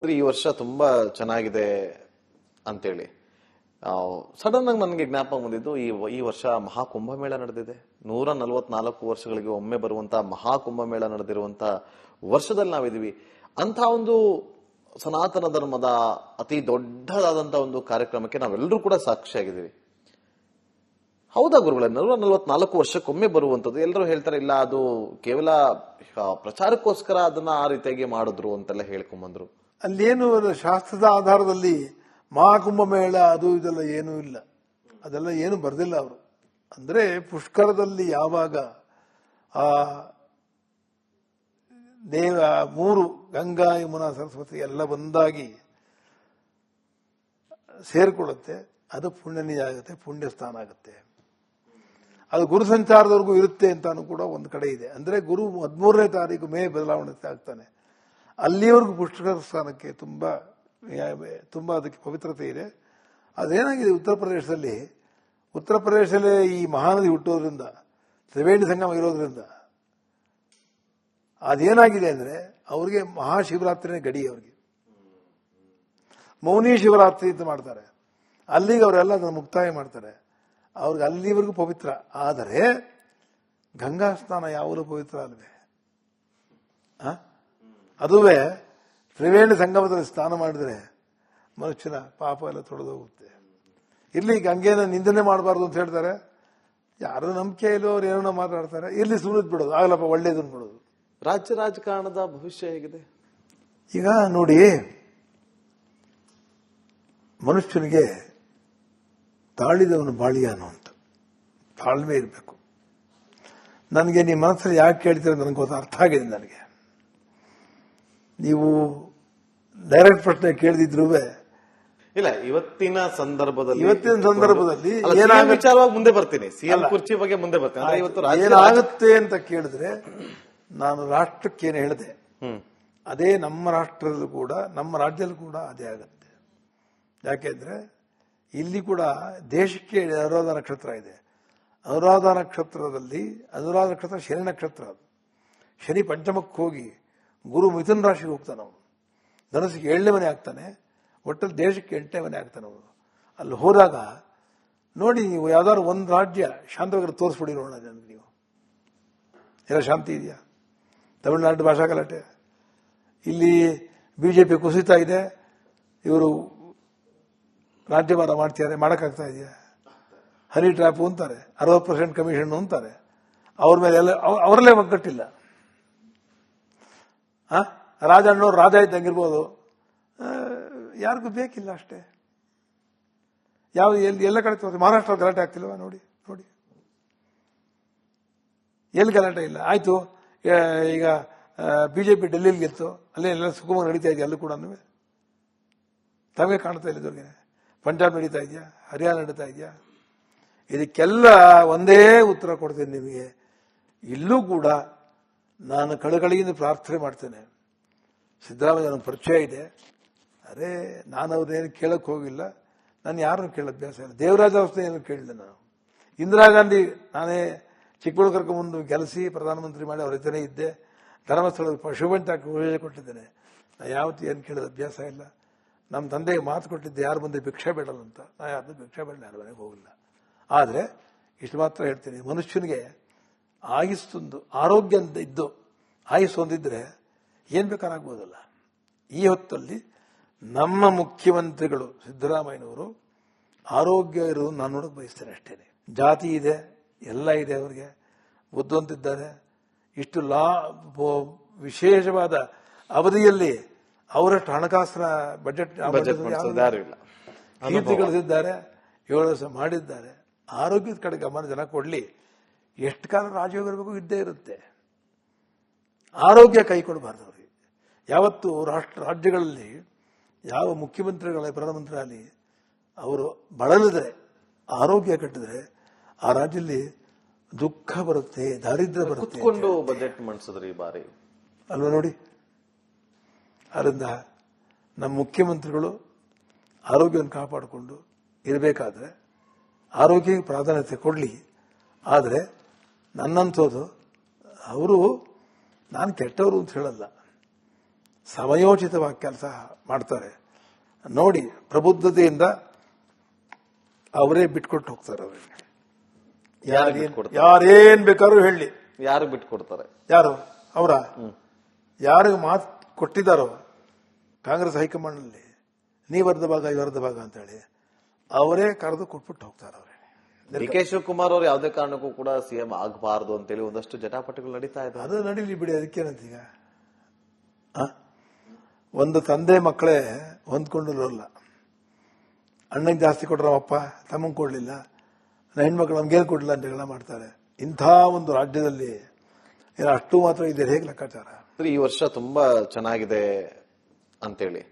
ಈ ವರ್ಷ ತುಂಬಾ ಚೆನ್ನಾಗಿದೆ ಅಂತೇಳಿ ಸಡನ್ ಆಗಿ ನನಗೆ ಜ್ಞಾಪಕ ಬಂದಿದ್ದು ಈ ವರ್ಷ ಮಹಾಕುಂಭಮೇಳ ನಡೆದಿದೆ. 144 ವರ್ಷಗಳಿಗೆ ಒಮ್ಮೆ ಬರುವಂತಹ ಮಹಾಕುಂಭಮೇಳ ನಡೆದಿರುವಂತಹ ವರ್ಷದಲ್ಲಿ ನಾವಿದೀವಿ. ಅಂತ ಒಂದು ಸನಾತನ ಧರ್ಮದ ಅತಿ ದೊಡ್ಡದಾದಂತಹ ಒಂದು ಕಾರ್ಯಕ್ರಮಕ್ಕೆ ನಾವೆಲ್ಲರೂ ಕೂಡ ಸಾಕ್ಷಿಯಾಗಿದ್ದೀವಿ. ಹೌದಾ ಗುರುಗಳೇ, 144 ವರ್ಷಕ್ಕೊಮ್ಮೆ ಬರುವಂತದ್ದು. ಎಲ್ಲರೂ ಹೇಳ್ತಾರೆ ಇಲ್ಲ ಅದು ಕೇವಲ ಪ್ರಚಾರಕ್ಕೋಸ್ಕರ ಅದನ್ನ ಆ ರೀತಿಯಾಗಿ ಮಾಡಿದ್ರು ಅಂತೆಲ್ಲ ಹೇಳ್ಕೊಂಡ್ಬಂದ್ರು. ಅಲ್ಲೇನು ಶಾಸ್ತ್ರದ ಆಧಾರದಲ್ಲಿ ಮಹಾಕುಂಭಮೇಳ ಅದು ಇದೆಲ್ಲ ಏನೂ ಇಲ್ಲ, ಅದೆಲ್ಲ ಏನು ಬರೆದಿಲ್ಲ ಅವರು. ಅಂದ್ರೆ ಪುಷ್ಕರದಲ್ಲಿ ಯಾವಾಗ ಆ ಮೂರು ಗಂಗಾ ಯಮುನಾ ಸರಸ್ವತಿ ಎಲ್ಲ ಒಂದಾಗಿ ಸೇರ್ಕೊಳ್ಳುತ್ತೆ, ಅದು ಪುಣ್ಯನಿಜ ಆಗುತ್ತೆ, ಪುಣ್ಯ ಸ್ಥಾನ ಆಗುತ್ತೆ. ಅದು ಗುರು ಸಂಚಾರದವರೆಗೂ ಇರುತ್ತೆ ಅಂತಾನು ಕೂಡ ಒಂದು ಕಡೆ ಇದೆ. ಅಂದ್ರೆ ಗುರು 13ನೇ ತಾರೀಕು ಮೇ ಬದಲಾವಣೆ ಆಗ್ತಾನೆ, ಅಲ್ಲಿವರೆಗೂ ಪುಷ್ಕರ ಸ್ಥಾನಕ್ಕೆ ತುಂಬಾ ಅದಕ್ಕೆ ಪವಿತ್ರತೆ ಇದೆ. ಅದೇನಾಗಿದೆ, ಉತ್ತರ ಪ್ರದೇಶದಲ್ಲೇ ಈ ಮಹಾನದಿ ಹುಟ್ಟೋದ್ರಿಂದ, ತ್ರಿವೇಣಿ ಸಂಗಮ ಇರೋದ್ರಿಂದ ಅದೇನಾಗಿದೆ ಅಂದ್ರೆ ಅವ್ರಿಗೆ ಮಹಾಶಿವರಾತ್ರಿನೇ ಗಡಿ. ಅವ್ರಿಗೆ ಮೌನಿ ಶಿವರಾತ್ರಿ ಅಂತ ಮಾಡ್ತಾರೆ, ಅಲ್ಲಿಗೆ ಅವರೆಲ್ಲ ಅದನ್ನು ಮುಕ್ತಾಯ ಮಾಡ್ತಾರೆ. ಅವ್ರಿಗೆ ಅಲ್ಲಿವರೆಗೂ ಪವಿತ್ರ. ಆದರೆ ಗಂಗಾ ಸ್ನಾನ ಯಾವಾಗಲೂ ಪವಿತ್ರ ಅಲ್ವೇ? ಅದುವೇ ತ್ರಿವೇಣಿ ಸಂಗಮದಲ್ಲಿ ಸ್ನಾನ ಮಾಡಿದ್ರೆ ಮನುಷ್ಯನ ಪಾಪ ಎಲ್ಲ ತೊಳೆದೋಗುತ್ತೆ. ಇಲ್ಲಿ ಗಂಗೆನ ನಿಂದನೆ ಮಾಡಬಾರ್ದು ಅಂತ ಹೇಳ್ತಾರೆ. ಯಾರು ನಂಬಿಕೆ ಇಲ್ಲೋ ಅವ್ರು ಏನೋ ಮಾತಾಡ್ತಾರೆ, ಇಲ್ಲಿ ಸುರಿದ್ ಬಿಡೋದು, ಆಗಲಪ್ಪ ಒಳ್ಳೇದು ಬಿಡೋದು. ರಾಜ್ಯ ರಾಜಕಾರಣದ ಭವಿಷ್ಯ ಹೇಗಿದೆ ಈಗ ನೋಡಿ, ಮನುಷ್ಯನಿಗೆ ತಾಳಿದವನು ಬಾಳಿಯಾನು ಅಂತ ತಾಳ್ಮೆ ಇರಬೇಕು. ನನಗೆ ನಿಮ್ಮ ಮನಸ್ಸಲ್ಲಿ ಯಾಕೆ ಕೇಳ್ತೀರ ನನಗೆ ಗೊತ್ತ, ಅರ್ಥ ಆಗಿದೆ ನನಗೆ. ನೀವು ಡೈರೆಕ್ಟ್ ಪ್ರಶ್ನೆ ಕೇಳಿದ್ರು ಇಲ್ಲ, ಇವತ್ತಿನ ಸಂದರ್ಭದಲ್ಲಿ ವಿಚಾರವಾಗಿ ಮುಂದೆ ಬರ್ತೀನಿ, ಸಿಎಂ ಕುರ್ಚಿ ಬಗ್ಗೆ ಮುಂದೆ ಬರ್ತೀನಿ. ಇವತ್ತು ಏನಾಗುತ್ತೆ ಅಂತ ಕೇಳಿದ್ರೆ, ನಾನು ರಾಷ್ಟ್ರಕ್ಕೇನು ಹೇಳಿದೆ ಅದೇ ನಮ್ಮ ರಾಷ್ಟ್ರದಲ್ಲೂ ಕೂಡ, ನಮ್ಮ ರಾಜ್ಯದಲ್ಲೂ ಕೂಡ ಅದೇ ಆಗುತ್ತೆ. ಯಾಕೆಂದ್ರೆ ಇಲ್ಲಿ ಕೂಡ ದೇಶಕ್ಕೆ ಅನುರಾಧ ನಕ್ಷತ್ರ ಇದೆ. ಅನುರಾಧ ನಕ್ಷತ್ರ ಶನಿ ನಕ್ಷತ್ರ. ಅದು ಶನಿ ಪಂಚಮಕ್ಕೆ ಹೋಗಿ ಗುರು ಮಿಥುನ ರಾಶಿಗೆ ಹೋಗ್ತಾನೆ. ಅವನು ಧನಸ್ಸಿಗೆ 7ನೇ ಮನೆ ಆಗ್ತಾನೆ, ಒಟ್ಟಲ್ಲಿ ದೇಶಕ್ಕೆ 8ನೇ ಮನೆ ಆಗ್ತಾನೆ ಅವನು. ಅಲ್ಲಿ ಹೋದಾಗ ನೋಡಿ, ನೀವು ಯಾವ್ದಾದ್ರು ಒಂದು ರಾಜ್ಯ ಶಾಂತವಾಗಿ ತೋರಿಸ್ಬಿಡಿ ನೋಡೋಣ ನನಗೆ. ನೀವು ಎಲ್ಲ ಶಾಂತಿ ಇದೆಯಾ? ತಮಿಳುನಾಡು ಭಾಷಾ ಗಲಾಟೆ, ಇಲ್ಲಿ ಬಿಜೆಪಿ ಕುಸಿತಾ ಇದೆ, ಇವರು ರಾಜ್ಯಭಾರ ಮಾಡ್ತಿದ್ದಾರೆ, ಮಾಡಕ್ಕಾಗ್ತಾ ಇದೆಯಾ? ಹನಿ ಟ್ರ್ಯಾಪ್ ಅಂತಾರೆ, 60% ಕಮಿಷನ್ ಅಂತಾರೆ, ಅವ್ರ ಮೇಲೆ ಎಲ್ಲ ಅವರಲ್ಲೇ ಒಗ್ಗಟ್ಟಿಲ್ಲ. ರಾಜಣ್ಣವ್ರು ರಾಜ ಇದ್ದಂಗಿರ್ಬೋದು, ಯಾರಿಗೂ ಬೇಕಿಲ್ಲ ಅಷ್ಟೇ. ಎಲ್ಲ ಕಡೆ ಮಹಾರಾಷ್ಟ್ರ ಗಲಾಟೆ ಆಗ್ತಿಲ್ವಾ? ನೋಡಿ ಎಲ್ಲಿ ಗಲಾಟೆ ಇಲ್ಲ. ಆಯ್ತು, ಈಗ ಬಿಜೆಪಿ ಡೆಲ್ಲಿಲಿ ಗೆತ್ತು, ಅಲ್ಲೇ ಎಲ್ಲ ಸುಗಮ ನಡೀತಾ ಇದೆಯಾ? ಅಲ್ಲೂ ಕೂಡ ತಮಗೆ ಕಾಣ್ತಾ ಇಲ್ಲ. ಇದ್ರಿಗೆ ಪಂಜಾಬ್ ನಡೀತಾ ಇದೆಯಾ? ಹರಿಯಾಣ ನಡೀತಾ ಇದೆಯಾ? ಇದಕ್ಕೆಲ್ಲ ಒಂದೇ ಉತ್ತರ ಕೊಡ್ತೇನೆ ನಿಮಗೆ. ಇಲ್ಲೂ ಕೂಡ ನಾನು ಕಳಕಳಿಯಿಂದ ಪ್ರಾರ್ಥನೆ ಮಾಡ್ತೇನೆ. ಸಿದ್ದರಾಮಯ್ಯ ನನ್ನ ಪರಿಚಯ ಇದೆ, ಅರೆ ನಾನು ಅವ್ರನ್ನೇನು ಕೇಳಕ್ ಹೋಗಿಲ್ಲ, ನಾನು ಯಾರನ್ನು ಕೇಳೋ ಅಭ್ಯಾಸ ಇಲ್ಲ. ದೇವರಾಜ ಅವಸ್ಥೆ ಏನು ಕೇಳಿದೆ ನಾನು. ಇಂದಿರಾ ಗಾಂಧಿ ನಾನೇ ಚಿಕ್ಕಬಳ್ಳಾಪುರಕ್ಕೆ ಮುಂದೆ ಗೆಲ್ಲಿಸಿ ಪ್ರಧಾನಮಂತ್ರಿ ಮಾಡಿ ಅವ್ರ ಜೊತೆ ಇದ್ದೆ. ಧರ್ಮಸ್ಥಳದ ಶುಭಂಚಾಕ ಕೊಟ್ಟಿದ್ದೇನೆ. ನಾನು ಯಾವತ್ತೂ ಏನು ಕೇಳೋದು ಅಭ್ಯಾಸ ಇಲ್ಲ. ನಮ್ಮ ತಂದೆಗೆ ಮಾತು ಕೊಟ್ಟಿದ್ದೆ, ಯಾರ ಮುಂದೆ ಭಿಕ್ಷೆ ಬೇಡಲ್ಲ ಅಂತ. ನಾ ಯಾರನ್ನೂ ಭಿಕ್ಷೆ ಬೇಡ, ಯಾರ ಮನೆಗೆ ಹೋಗಿಲ್ಲ. ಆದರೆ ಇಷ್ಟು ಮಾತ್ರ ಹೇಳ್ತೀನಿ, ಮನುಷ್ಯನಿಗೆ ಆಯುಸ್ಸೊಂದು ಆರೋಗ್ಯ ಅಂತ ಇದ್ದು ಆಯುಸ್ಸು ಹೊಂದಿದ್ರೆ ಏನ್ ಬೇಕಾರಾಗ್ಬೋದಲ್ಲ. ಈ ಹೊತ್ತಲ್ಲಿ ನಮ್ಮ ಮುಖ್ಯಮಂತ್ರಿಗಳು ಸಿದ್ದರಾಮಯ್ಯನವರು ಆರೋಗ್ಯ ಇರೋದು ನಾನು ನೋಡಕ್ ಬಯಸ್ತೇನೆ ಅಷ್ಟೇನೆ. ಜಾತಿ ಇದೆ, ಎಲ್ಲ ಇದೆ, ಅವರಿಗೆ ಬುದ್ಧಿವಂತಿದ್ದಾರೆ. ಇಷ್ಟು ವಿಶೇಷವಾದ ಅವಧಿಯಲ್ಲಿ ಅವರಷ್ಟು ಹಣಕಾಸಿನ ಬಜೆಟ್ ಕೀರ್ತಿ ಗಳಿಸಿದ್ದಾರೆ, 7 ವರ್ಷ ಮಾಡಿದ್ದಾರೆ. ಆರೋಗ್ಯದ ಕಡೆ ಗಮನ ಜನ ಕೊಡ್ಲಿ. ಎಷ್ಟು ಕಾಲ ರಾಜಯೋಗ ಇರಬೇಕು ಇದ್ದೇ ಇರುತ್ತೆ. ಆರೋಗ್ಯ ಕೈ ಕೊಡಬಾರ್ದು ಅವರಿಗೆ. ಯಾವತ್ತು ರಾಜ್ಯಗಳಲ್ಲಿ ಯಾವ ಮುಖ್ಯಮಂತ್ರಿಗಳ ಪ್ರಧಾನಮಂತ್ರಿ ಆಗಲಿ ಅವರು ಬಳಲಿದ್ರೆ, ಆರೋಗ್ಯ ಕಟ್ಟಿದ್ರೆ ಆ ರಾಜ್ಯದಲ್ಲಿ ದುಃಖ ಬರುತ್ತೆ, ದಾರಿದ್ರ್ಯ ಬರುತ್ತೆ. ಬಜೆಟ್ ಮಾಡಿಸಿದ್ರೆ ಈ ಬಾರಿ ಅಲ್ವಾ? ನೋಡಿ, ಅದರಿಂದ ನಮ್ಮ ಮುಖ್ಯಮಂತ್ರಿಗಳು ಆರೋಗ್ಯವನ್ನು ಕಾಪಾಡಿಕೊಂಡು ಇರಬೇಕಾದ್ರೆ ಆರೋಗ್ಯಕ್ಕೆ ಪ್ರಾಧಾನ್ಯತೆ ಕೊಡಲಿ. ಆದರೆ ನನ್ನಂಥದ್ದು ಅವರು, ನಾನು ಕೆಟ್ಟವರು ಅಂತ ಹೇಳಲ್ಲ, ಸಮಯೋಚಿತವಾಗಿ ಕೆಲಸ ಮಾಡ್ತಾರೆ. ನೋಡಿ, ಪ್ರಬುದ್ಧತೆಯಿಂದ ಅವರೇ ಬಿಟ್ಕೊಟ್ಟು ಹೋಗ್ತಾರೆ. ಅವರಿಗೆ ಯಾರೇನ್ ಬೇಕಾದ್ರೂ ಹೇಳಿ, ಯಾರು ಬಿಟ್ಕೊಡ್ತಾರೆ? ಯಾರು ಅವರ ಯಾರಿಗೆ ಮಾತು ಕೊಟ್ಟಿದ್ದಾರೋ ಕಾಂಗ್ರೆಸ್ ಹೈಕಮಾಂಡ್ನಲ್ಲಿ, ನೀವರ್ಧ ಭಾಗ ಇವರ್ಧ ಭಾಗ ಅಂತ ಹೇಳಿ ಅವರೇ ಕರೆದು ಕೊಟ್ಬಿಟ್ಟು ಹೋಗ್ತಾರೆ. ಅವರೇ ಡಿ ಕೆ ಶಿವಕುಮಾರ್ ಅವರು ಯಾವುದೇ ಕಾರಣಕ್ಕೂ ಕೂಡ ಸಿಎಂ ಆಗಬಾರದು ಅಂತೇಳಿ ಒಂದಷ್ಟು ಜಟಾಪಟಿಗಳು ನಡೀತಾ ಇದೆ. ಅದು ನಡೀಲಿ ಬಿಡಿ, ಅದಕ್ಕೇನಂತ. ಈಗ ಒಂದು ತಂದೆ ಮಕ್ಕಳೇ ಹೊಂದ್ಕೊಂಡಿರೋಲ್ಲ. ಅಣ್ಣಂಗೆ ಜಾಸ್ತಿ ಕೊಟ್ರ ಅಪ್ಪ ತಮ್ಮಂಗೆ ಕೊಡ್ಲಿಲ್ಲ, ಹೆಣ್ಮಕ್ಳು ನಮ್ಗೇನು ಕೊಡ್ಲಿಲ್ಲ ಅಂತ ಎಲ್ಲ ಮಾಡ್ತಾರೆ. ಇಂಥ ಒಂದು ರಾಜ್ಯದಲ್ಲಿ ಅಷ್ಟು ಮಾತ್ರ ಇದೆ, ಹೇಗೆ ಲೆಕ್ಕಾಚಾರ? ಈ ವರ್ಷ ತುಂಬಾ ಚೆನ್ನಾಗಿದೆ ಅಂತೇಳಿ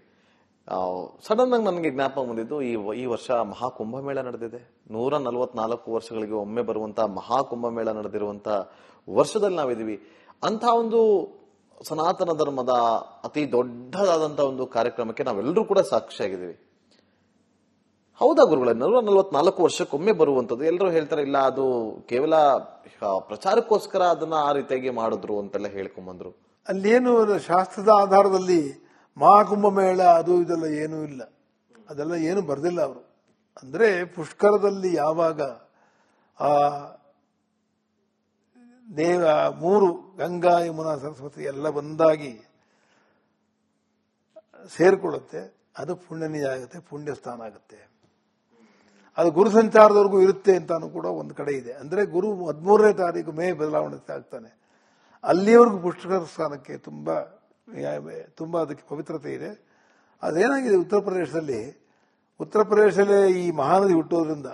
ಸಡನ್ ಆಗಿ ನನಗೆ ಜ್ಞಾಪಕ ಬಂದಿದ್ದು, ಈ ವರ್ಷ ಮಹಾಕುಂಭಮೇಳ ನಡೆದಿದೆ. 144 ವರ್ಷಗಳಿಗೆ ಒಮ್ಮೆ ಬರುವಂತಹ ಮಹಾಕುಂಭಮೇಳ ನಡೆದಿರುವಂತಹ ವರ್ಷದಲ್ಲಿ ನಾವಿದೀವಿ. ಅಂತ ಒಂದು ಸನಾತನ ಧರ್ಮದ ಅತಿ ದೊಡ್ಡದಾದಂತಹ ಒಂದು ಕಾರ್ಯಕ್ರಮಕ್ಕೆ ನಾವೆಲ್ಲರೂ ಕೂಡ ಸಾಕ್ಷಿಯಾಗಿದ್ದೀವಿ. ಹೌದಾ ಗುರುಗಳೇ, 144 ವರ್ಷಕ್ಕೊಮ್ಮೆ ಬರುವಂತದ್ದು. ಎಲ್ಲರೂ ಹೇಳ್ತಾರೆ ಇಲ್ಲ, ಅದು ಕೇವಲ ಪ್ರಚಾರಕ್ಕೋಸ್ಕರ ಅದನ್ನ ಆ ರೀತಿಯಾಗಿ ಮಾಡಿದ್ರು ಅಂತೆಲ್ಲ ಹೇಳ್ಕೊಂಬಂದ್ರು. ಅಲ್ಲೇನು ಶಾಸ್ತ್ರದ ಆಧಾರದಲ್ಲಿ ಮಹಾಕುಂಭಮೇಳ ಅದು ಇದೆಲ್ಲ ಏನೂ ಇಲ್ಲ, ಅದೆಲ್ಲ ಏನು ಬರ್ದಿಲ್ಲ ಅವರು. ಅಂದ್ರೆ ಪುಷ್ಕರದಲ್ಲಿ ಯಾವಾಗ ಆ ಮೂರು ಗಂಗಾ ಯಮುನಾ ಸರಸ್ವತಿ ಎಲ್ಲ ಒಂದಾಗಿ ಸೇರ್ಕೊಳ್ಳುತ್ತೆ, ಅದು ಪುಣ್ಯನಿಜ ಆಗುತ್ತೆ, ಪುಣ್ಯ ಸ್ಥಾನ ಆಗುತ್ತೆ. ಅದು ಗುರು ಸಂಚಾರದವರೆಗೂ ಇರುತ್ತೆ ಅಂತಾನು ಕೂಡ ಒಂದು ಕಡೆ ಇದೆ. ಅಂದ್ರೆ ಗುರು 13ನೇ ತಾರೀಕು ಮೇ ಬದಲಾವಣೆ ಆಗ್ತಾನೆ, ಅಲ್ಲಿವರೆಗೂ ಪುಷ್ಕರ ಸ್ಥಾನಕ್ಕೆ ತುಂಬಾ ಅದಕ್ಕೆ ಪವಿತ್ರತೆ ಇದೆ. ಅದೇನಾಗಿದೆ, ಉತ್ತರ ಪ್ರದೇಶದಲ್ಲೇ ಈ ಮಹಾನದಿ ಹುಟ್ಟೋದ್ರಿಂದ,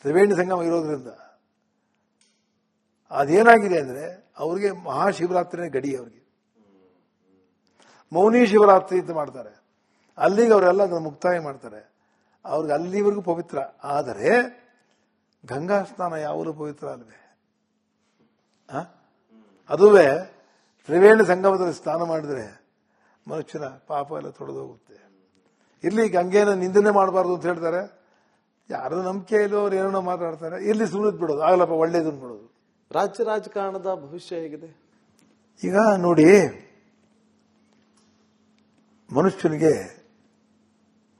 ತ್ರಿವೇಣಿ ಸಂಗಮ ಇರೋದ್ರಿಂದ ಅದೇನಾಗಿದೆ ಅಂದ್ರೆ ಅವ್ರಿಗೆ ಮಹಾಶಿವರಾತ್ರಿನೇ ಗಡಿ. ಅವ್ರಿಗೆ ಮೌನಿ ಶಿವರಾತ್ರಿ ಅಂತ ಮಾಡ್ತಾರೆ, ಅಲ್ಲಿಗೆ ಅವರೆಲ್ಲ ಅದನ್ನು ಮುಕ್ತಾಯ ಮಾಡ್ತಾರೆ. ಅವ್ರಿಗೆ ಅಲ್ಲಿವರೆಗೂ ಪವಿತ್ರ. ಆದರೆ ಗಂಗಾ ಸ್ನಾನ ಯಾವಾಗಲೂ ಪವಿತ್ರ ಅಲ್ವೇ? ಅದುವೇ ತ್ರಿವೇಣಿ ಸಂಗಮದಲ್ಲಿ ಸ್ನಾನ ಮಾಡಿದ್ರೆ ಮನುಷ್ಯನ ಪಾಪ ಎಲ್ಲ ತೊಳೆದೋಗುತ್ತೆ. ಇಲ್ಲಿ ಗಂಗೆನ ನಿಂದನೆ ಮಾಡಬಾರ್ದು ಅಂತ ಹೇಳ್ತಾರೆ. ಯಾರು ನಂಬಿಕೆ ಇಲ್ಲೋ ಅವ್ರು ಏನೋ ಮಾತಾಡ್ತಾರೆ, ಇಲ್ಲಿ ಸುಮ್ಮನೆ ಬಿಡೋದು, ಆಗಲಪ್ಪ ಒಳ್ಳೇದನ್ನು ಬಿಡೋದು. ರಾಜ್ಯ ರಾಜಕಾರಣದ ಭವಿಷ್ಯ ಹೇಗಿದೆ ಈಗ ನೋಡಿ, ಮನುಷ್ಯನಿಗೆ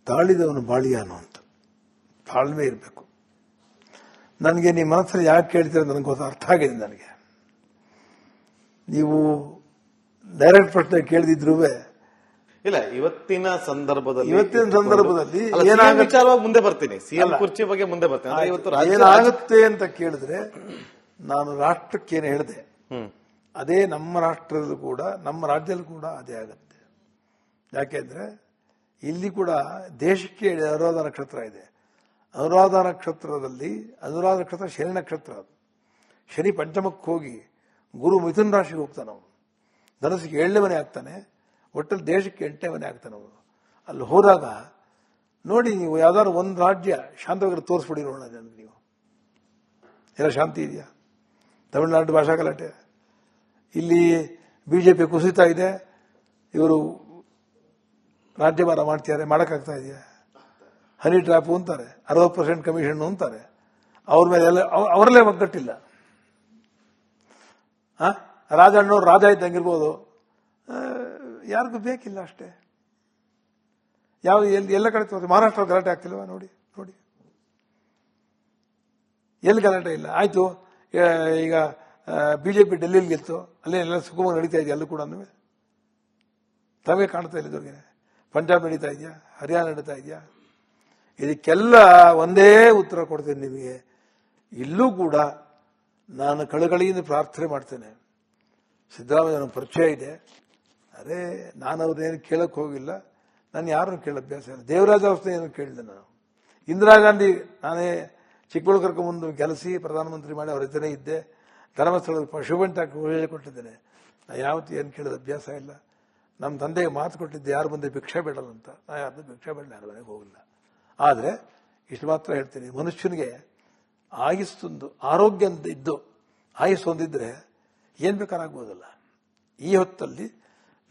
ತಾಳಿದವನು ಬಾಳಿಯಾನು ಅಂತ ತಾಳ್ಮೆ ಇರಬೇಕು. ನನಗೆ ನಿಮ್ಮ ಮನಸ್ಸಲ್ಲಿ ಯಾಕೆ ಕೇಳ್ತೀರ ನನಗೆ ಗೊತ್ತ, ಅರ್ಥ ಆಗಿದೆ ನನಗೆ. ನೀವು ಡೈರೆಕ್ಟ್ ಪ್ರಶ್ನೆ ಕೇಳಿದ್ರು ಇಲ್ಲ, ಇವತ್ತಿನ ಸಂದರ್ಭದಲ್ಲಿ ಏನಾಗುತ್ತೆ ಮುಂದೆ ಬರ್ತೀನಿ, ಸಿಎಂ ಕುರ್ಚಿ ಬಗ್ಗೆ ಮುಂದೆ ಬರ್ತೀನಿ. ಏನಾಗುತ್ತೆ ಅಂತ ಕೇಳಿದ್ರೆ, ನಾನು ರಾಷ್ಟ್ರಕ್ಕೇನು ಹೇಳಿದೆ ಅದೇ ನಮ್ಮ ರಾಷ್ಟ್ರದಲ್ಲೂ ಕೂಡ, ನಮ್ಮ ರಾಜ್ಯದಲ್ಲೂ ಕೂಡ ಅದೇ ಆಗುತ್ತೆ. ಯಾಕೆಂದ್ರೆ ಇಲ್ಲಿ ಕೂಡ ದೇಶಕ್ಕೆ ಅನುರಾಧ ನಕ್ಷತ್ರ ಇದೆ. ಅನುರಾಧ ನಕ್ಷತ್ರದಲ್ಲಿ, ಅನುರಾಧ ನಕ್ಷತ್ರ ಶನಿ ನಕ್ಷತ್ರ. ಅದು ಶನಿ ಪಂಚಮಕ್ಕೆ ಹೋಗಿ ಗುರು ಮಿಥುನ್ ರಾಶಿಗೆ ಹೋಗ್ತಾನೆ. ಅವನು ಧನಸ್ಸಿಗೆ 7ನೇ ಮನೆ ಆಗ್ತಾನೆ, ಒಟ್ಟಲ್ಲಿ ದೇಶಕ್ಕೆ 8ನೇ ಮನೆ ಆಗ್ತಾನೆ ಅವನು. ಅಲ್ಲಿ ಹೋದಾಗ ನೋಡಿ, ನೀವು ಯಾವ್ದಾದ್ರು ಒಂದು ರಾಜ್ಯ ಶಾಂತವಾಗಿ ತೋರಿಸ್ಬಿಡಿ ನೋಡೋಣ. ನೀವು ಎಲ್ಲ ಶಾಂತಿ ಇದೆಯಾ? ತಮಿಳುನಾಡು ಭಾಷಾ ಗಲಾಟೆ, ಇಲ್ಲಿ ಬಿಜೆಪಿ ಕುಸಿತಾ ಇದೆ, ಇವರು ರಾಜ್ಯಭಾರ ಮಾಡ್ತಿದ್ದಾರೆ, ಮಾಡೋಕ್ಕಾಗ್ತಾ ಇದೆಯಾ? ಹನಿ ಟ್ರ್ಯಾಪ್ ಅಂತಾರೆ, 60% ಕಮಿಷನ್ ಅಂತಾರೆ. ಅವ್ರ ಮೇಲೆ ಎಲ್ಲ ಅವರಲ್ಲೇ ಒಗ್ಗಟ್ಟಿಲ್ಲ. ರಾಜಣ್ಣವ್ರು ರಾಜ ಇದ್ದಂಗಿರ್ಬೋದು, ಯಾರಿಗೂ ಬೇಕಿಲ್ಲ ಅಷ್ಟೇ. ಎಲ್ಲ ಕಡೆ ತೋರಿಸಿ. ಮಹಾರಾಷ್ಟ್ರ ಗಲಾಟೆ ಆಗ್ತಿಲ್ವಾ? ನೋಡಿ ನೋಡಿ, ಎಲ್ಲಿ ಗಲಾಟೆ ಇಲ್ಲ. ಆಯ್ತು, ಈಗ ಬಿಜೆಪಿ ಡೆಲ್ಲಿಲಿ ಗೆಲ್ತು, ಅಲ್ಲೇ ಎಲ್ಲ ಸುಗಮ ನಡೀತಾ ಇದೆಯಾ? ಅಲ್ಲೂ ಕೂಡ ತಮಗೆ ಕಾಣ್ತಾ ಇಲ್ಲ. ಇದ್ರಿಗೆ ಪಂಜಾಬ್ ನಡೀತಾ ಇದೆಯಾ? ಹರಿಯಾಣ ನಡೀತಾ ಇದೆಯಾ? ಇದಕ್ಕೆಲ್ಲ ಒಂದೇ ಉತ್ತರ ಕೊಡ್ತೇನೆ ನಿಮಗೆ. ಇಲ್ಲೂ ಕೂಡ ನಾನು ಕಳಕಳಿಯಿಂದ ಪ್ರಾರ್ಥನೆ ಮಾಡ್ತೇನೆ. ಸಿದ್ದರಾಮಯ್ಯ ನನ್ನ ಪರಿಚಯ ಇದೆ, ಅದೇ ನಾನು ಅವ್ರನ್ನೇನು ಕೇಳಕ್ಕೆ ಹೋಗಿಲ್ಲ, ನಾನು ಯಾರನ್ನು ಕೇಳೋ ಅಭ್ಯಾಸ ಇಲ್ಲ. ದೇವರಾಜ ಅವಸ್ಥೆ ಏನು ಕೇಳಿದೆ ನಾನು. ಇಂದಿರಾ ಗಾಂಧಿ ನಾನೇ ಚಿಕ್ಕಬಳ್ಳೂರು ಕರ್ಕೊಂಡ್ಬಂದು ಕೆಲಸಿ ಪ್ರಧಾನಮಂತ್ರಿ ಮಾಡಿ ಅವ್ರ ಜೊತೆ ಇದ್ದೆ. ಧರ್ಮಸ್ಥಳದ ಪಶುಬಂಟ ಕೊಟ್ಟಿದ್ದೇನೆ. ನಾ ಯಾವತ್ತೂ ಏನು ಕೇಳೋದು ಅಭ್ಯಾಸ ಇಲ್ಲ. ನಮ್ಮ ತಂದೆಗೆ ಮಾತು ಕೊಟ್ಟಿದ್ದೆ, ಯಾರು ಬಂದರೆ ಭಿಕ್ಷೆ ಬೇಡಲ್ಲ ಅಂತ. ನಾ ಯಾರ್ದು ಭಿಕ್ಷೆ ಬೇಡ, ಯಾರ ಮನೆಗೆ ಹೋಗಿಲ್ಲ. ಆದರೆ ಇಷ್ಟು ಮಾತ್ರ ಹೇಳ್ತೀನಿ, ಮನುಷ್ಯನಿಗೆ ಆಯುಸ್ಸೊಂದು ಆರೋಗ್ಯ ಅಂತ ಇದ್ದು ಆಯುಸ್ಸು ಹೊಂದಿದ್ರೆ ಏನ್ ಬೇಕಾರಾಗ್ಬೋದಲ್ಲ. ಈ ಹೊತ್ತಲ್ಲಿ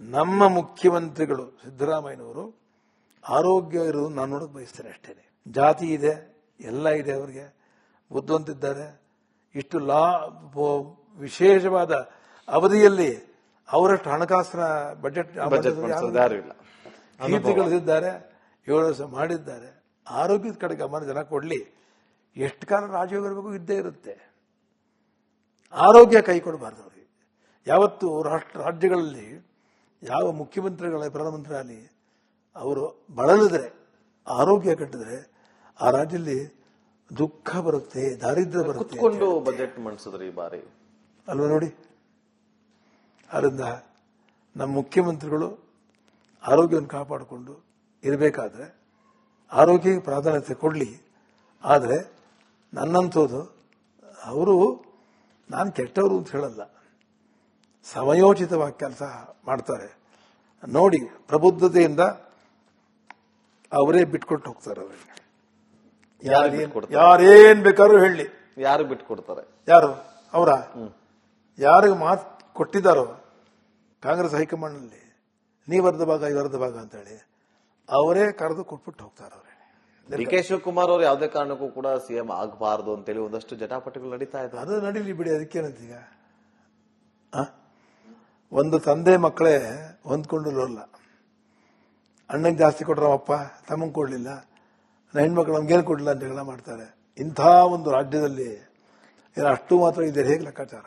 ನಮ್ಮ ಮುಖ್ಯಮಂತ್ರಿಗಳು ಸಿದ್ದರಾಮಯ್ಯನವರು ಆರೋಗ್ಯ ಇರೋದು ನಾನು ನೋಡಕ್ ಬಯಸ್ತೇನೆ ಅಷ್ಟೇನೆ. ಜಾತಿ ಇದೆ, ಎಲ್ಲ ಇದೆ, ಅವರಿಗೆ ಬುದ್ಧಿವಂತಿದ್ದಾರೆ. ಇಷ್ಟು ವಿಶೇಷವಾದ ಅವಧಿಯಲ್ಲಿ ಅವರಷ್ಟು ಹಣಕಾಸಿನ ಬಜೆಟ್ ಯಾರು ಇಲ್ಲ. ಕೀರ್ತಿ ಗಳಿಸಿದ್ದಾರೆ, 7 ವರ್ಷ ಮಾಡಿದ್ದಾರೆ. ಆರೋಗ್ಯದ ಕಡೆ ಗಮನ ಜನ ಕೊಡ್ಲಿ. ಎಷ್ಟು ಕಾಲ ರಾಜಯೋಗ ಇರಬೇಕು ಇದ್ದೇ ಇರುತ್ತೆ. ಆರೋಗ್ಯ ಕೈ ಕೊಡಬಾರ್ದು ಅವರಿಗೆ. ಯಾವತ್ತು ರಾಜ್ಯಗಳಲ್ಲಿ ಯಾವ ಮುಖ್ಯಮಂತ್ರಿಗಳ ಪ್ರಧಾನಮಂತ್ರಿ ಆಗಲಿ ಅವರು ಬಳಲಿದ್ರೆ, ಆರೋಗ್ಯ ಕಟ್ಟಿದ್ರೆ ಆ ರಾಜ್ಯದಲ್ಲಿ ದುಃಖ ಬರುತ್ತೆ, ದಾರಿದ್ರ್ಯ ಬರುತ್ತೆ. ಕುತ್ಕೊಂಡು ಬಜೆಟ್ ಮಂಡಿಸಿದ್ರು ಈ ಬಾರಿ ಅಲ್ವಾ ನೋಡಿ. ಅದರಿಂದ ನಮ್ಮ ಮುಖ್ಯಮಂತ್ರಿಗಳು ಆರೋಗ್ಯವನ್ನು ಕಾಪಾಡಿಕೊಂಡು ಇರಬೇಕಾದ್ರೆ ಆರೋಗ್ಯಕ್ಕೆ ಪ್ರಾಧಾನ್ಯತೆ ಕೊಡಲಿ. ಆದರೆ ನನ್ನಂಥದ್ದು ಅವರು, ನಾನು ಕೆಟ್ಟವರು ಅಂತ ಹೇಳಲ್ಲ, ಸಮಯೋಚಿತವಾಗಿ ಕೆಲಸ ಮಾಡ್ತಾರೆ ನೋಡಿ. ಪ್ರಬುದ್ಧತೆಯಿಂದ ಅವರೇ ಬಿಟ್ಕೊಟ್ಟು ಹೋಗ್ತಾರೆ. ಅವರಿಗೆ ಯಾರೇನ್ ಬೇಕಾದ್ರೂ ಹೇಳಿ, ಯಾರು ಬಿಟ್ಕೊಡ್ತಾರೆ? ಯಾರು ಅವರ ಯಾರಿಗೆ ಮಾತು ಕೊಟ್ಟಿದ್ದಾರೋ ಕಾಂಗ್ರೆಸ್ ಹೈಕಮಾಂಡ್ನಲ್ಲಿ, ನೀವರ್ಧ ಭಾಗ ಇವರ್ಧ ಭಾಗ ಅಂತ ಹೇಳಿ ಅವರೇ ಕರೆದು ಕೊಟ್ಬಿಟ್ಟು ಹೋಗ್ತಾರೆ. ಅವರೇ ಡಿ ಕೆ ಶಿವಕುಮಾರ್ ಅವರು ಯಾವುದೇ ಕಾರಣಕ್ಕೂ ಕೂಡ ಸಿಎಂ ಆಗಬಾರದು ಅಂತೇಳಿ ಒಂದಷ್ಟು ಜಟಾಪಟಿಗಳು ನಡೀತಾ ಇದೆ. ಅದು ನಡೀಲಿ ಬಿಡಿ, ಅದಕ್ಕೇನಂತೀಗ. ಒಂದು ತಂದೆ ಮಕ್ಕಳೇ ಹೊಂದ್ಕೊಂಡಿರೋಲ್ಲ. ಅಣ್ಣಂಗೆ ಜಾಸ್ತಿ ಕೊಟ್ರವಪ್ಪ, ತಮ್ಮಂಗೆ ಕೊಡ್ಲಿಲ್ಲ, ಹೆಣ್ಮಕ್ಳು ನಮ್ಗೇನು ಕೊಡ್ಲಿಲ್ಲ ಅಂತ ಎಲ್ಲ ಮಾಡ್ತಾರೆ. ಇಂಥ ಒಂದು ರಾಜ್ಯದಲ್ಲಿ ಅಷ್ಟು ಮಾತ್ರ ಇದೆ, ಹೇಗೆ ಲೆಕ್ಕಾಚಾರ?